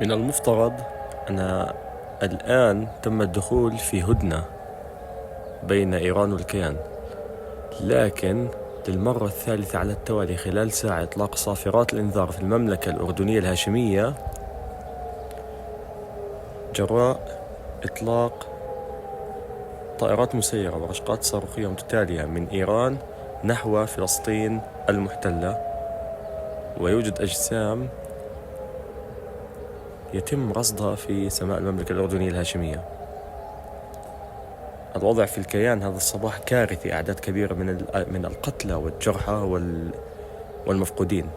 من المفترض أن الآن تم الدخول في هدنة بين إيران والكيان، لكن للمرة الثالثة على التوالي خلال ساعة إطلاق صافرات الإنذار في المملكة الأردنية الهاشمية جراء إطلاق طائرات مسيرة ورشقات صاروخية متتالية من إيران نحو فلسطين المحتلة، ويوجد أجسام يتم رصدها في سماء المملكة الأردنية الهاشمية. الوضع في الكيان هذا الصباح كارثي، أعداد كبيرة من القتلى والجرحى والمفقودين.